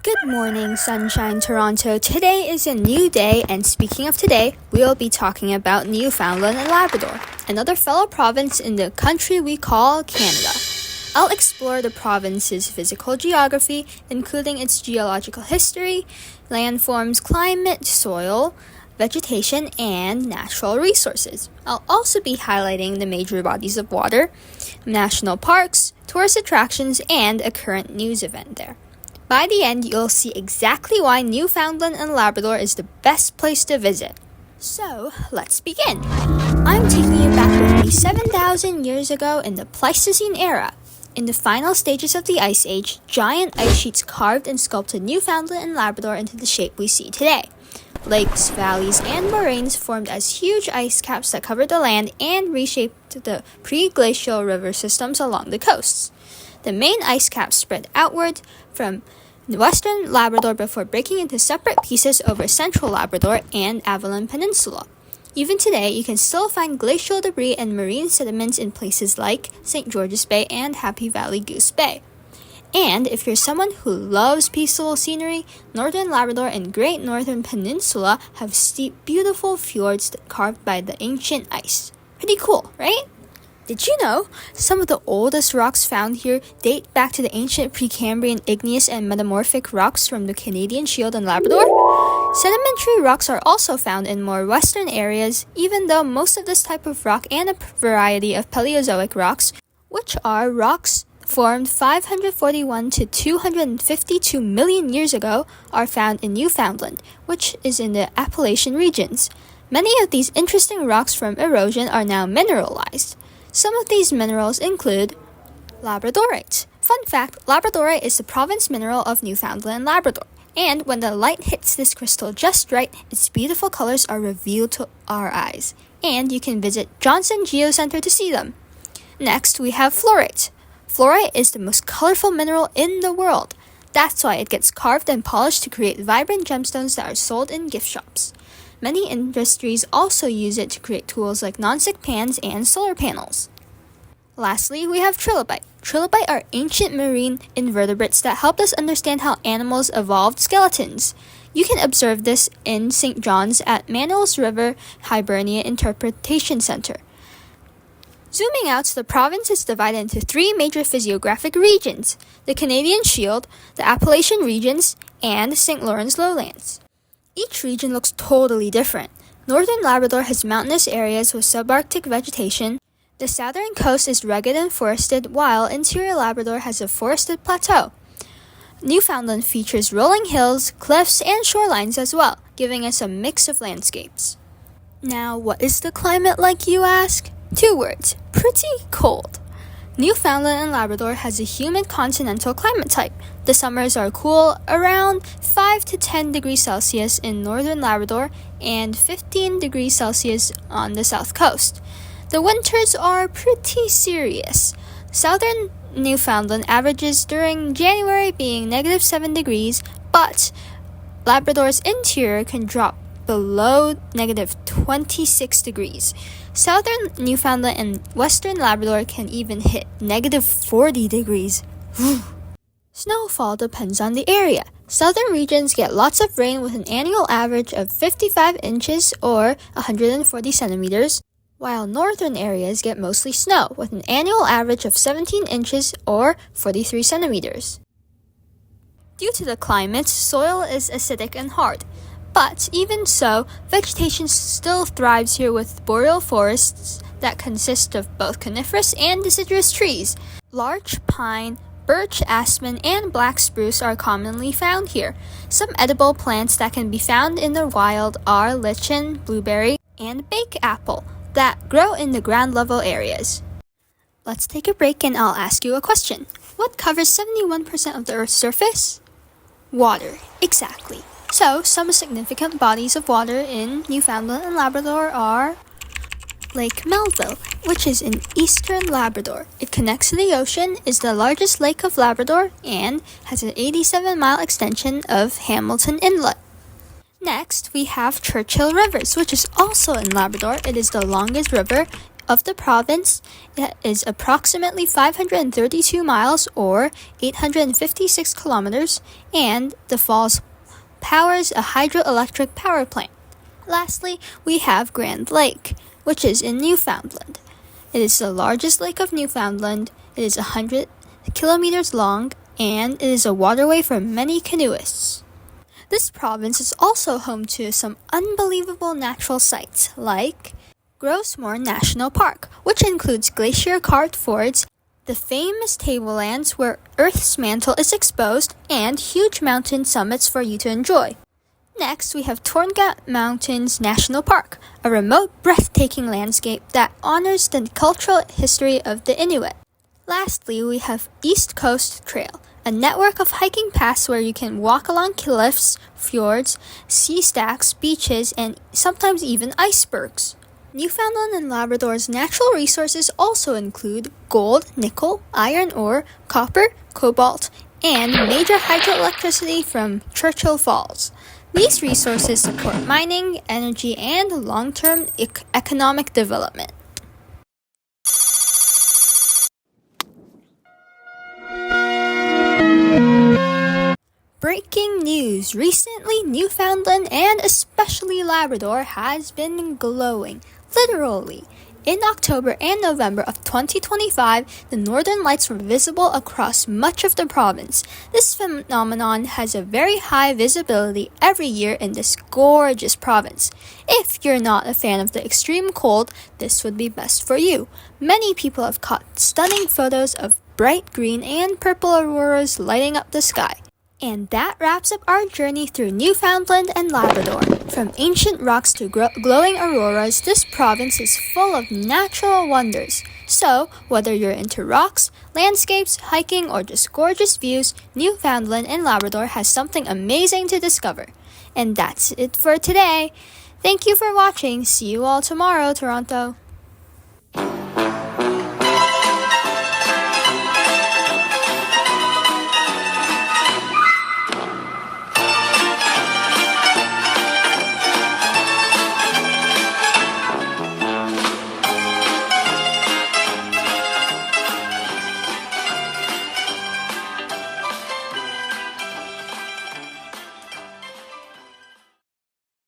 Good morning, Sunshine Toronto. Today is a new day, and speaking of today, we will be talking about Newfoundland and Labrador, another fellow province in the country we call Canada. I'll explore the province's physical geography, including its geological history, landforms, climate, soil, vegetation, and natural resources. I'll also be highlighting the major bodies of water, national parks, tourist attractions, and a current news event there. By the end, you'll see exactly why Newfoundland and Labrador is the best place to visit. So, let's begin. I'm taking you back with me 7,000 years ago in the Pleistocene era. In the final stages of the Ice Age, giant ice sheets carved and sculpted Newfoundland and Labrador into the shape we see today. Lakes, valleys, and moraines formed as huge ice caps that covered the land and reshaped the pre-glacial river systems along the coasts. The main ice caps spread outward from western Labrador before breaking into separate pieces over central Labrador and Avalon Peninsula. Even today, you can still find glacial debris and marine sediments in places like St. George's Bay and Happy Valley Goose Bay. And if you're someone who loves peaceful scenery, northern Labrador and Great Northern Peninsula have steep, beautiful fjords carved by the ancient ice. Pretty cool, right? Did you know some of the oldest rocks found here date back to the ancient Precambrian igneous and metamorphic rocks from the Canadian Shield and Labrador? Sedimentary rocks are also found in more western areas, even though most of this type of rock and a variety of Paleozoic rocks, which are rocks formed 541 to 252 million years ago, are found in Newfoundland, which is in the Appalachian regions. Many of these interesting rocks from erosion are now mineralized. Some of these minerals include labradorite. Fun fact, labradorite is the province mineral of Newfoundland and Labrador. And when the light hits this crystal just right, its beautiful colors are revealed to our eyes. And you can visit Johnson Geocenter to see them. Next, we have fluorite. Fluorite is the most colorful mineral in the world. That's why it gets carved and polished to create vibrant gemstones that are sold in gift shops. Many industries also use it to create tools like non-stick pans and solar panels. Lastly, we have trilobite. Trilobite are ancient marine invertebrates that helped us understand how animals evolved skeletons. You can observe this in St. John's at Manoels River Hibernia Interpretation Center. Zooming out, the province is divided into three major physiographic regions: the Canadian Shield, the Appalachian regions, and St. Lawrence Lowlands. Each region looks totally different. Northern Labrador has mountainous areas with subarctic vegetation. The southern coast is rugged and forested, while interior Labrador has a forested plateau. Newfoundland features rolling hills, cliffs, and shorelines as well, giving us a mix of landscapes. Now, what is the climate like, you ask? 2 words: pretty cold. Newfoundland and Labrador has a humid continental climate type. The summers are cool, around 5 to 10 degrees Celsius in northern Labrador and 15 degrees Celsius on the south coast. The winters are pretty serious. Southern Newfoundland averages during January being -7 degrees, but Labrador's interior can drop below -26 degrees. Southern Newfoundland and western Labrador can even hit -40 degrees. Snowfall depends on the area. Southern regions get lots of rain with an annual average of 55 inches or 140 centimeters, while northern areas get mostly snow with an annual average of 17 inches or 43 centimeters. Due to the climate, soil is acidic and hard. But even so, vegetation still thrives here with boreal forests that consist of both coniferous and deciduous trees. Large pine, birch, aspen, and black spruce are commonly found here. Some edible plants that can be found in the wild are lichen, blueberry, and bake apple that grow in the ground level areas. Let's take a break and I'll ask you a question. What covers 71% of the Earth's surface? Water, exactly. So, some significant bodies of water in Newfoundland and Labrador are Lake Melville, which is in eastern Labrador. It connects to the ocean, is the largest lake of Labrador, and has an 87-mile extension of Hamilton Inlet. Next, we have Churchill Rivers, which is also in Labrador. It is the longest river of the province is approximately 532 miles or 856 kilometers, and the falls powers a hydroelectric power plant. Lastly, we have Grand Lake, which is in Newfoundland. It is the largest lake of Newfoundland. It is 100 kilometers long, and it is a waterway for many canoeists. This province is also home to some unbelievable natural sights like Grossmore National Park, which includes glacier-carved fords, the famous tablelands where Earth's mantle is exposed, and huge mountain summits for you to enjoy. Next, we have Torngat Mountains National Park, a remote, breathtaking landscape that honors the cultural history of the Inuit. Lastly, we have East Coast Trail, a network of hiking paths where you can walk along cliffs, fjords, sea stacks, beaches, and sometimes even icebergs. Newfoundland and Labrador's natural resources also include gold, nickel, iron ore, copper, cobalt, and major hydroelectricity from Churchill Falls. These resources support mining, energy, and long-term economic development. Breaking news! Recently, Newfoundland and especially Labrador has been glowing, literally. In October and November of 2025, the northern lights were visible across much of the province. This phenomenon has a very high visibility every year in this gorgeous province. If you're not a fan of the extreme cold, this would be best for you. Many people have caught stunning photos of bright green and purple auroras lighting up the sky. And that wraps up our journey through Newfoundland and Labrador. From ancient rocks to glowing auroras, this province is full of natural wonders. So, whether you're into rocks, landscapes, hiking, or just gorgeous views, Newfoundland and Labrador has something amazing to discover. And that's it for today. Thank you for watching. See you all tomorrow, Toronto.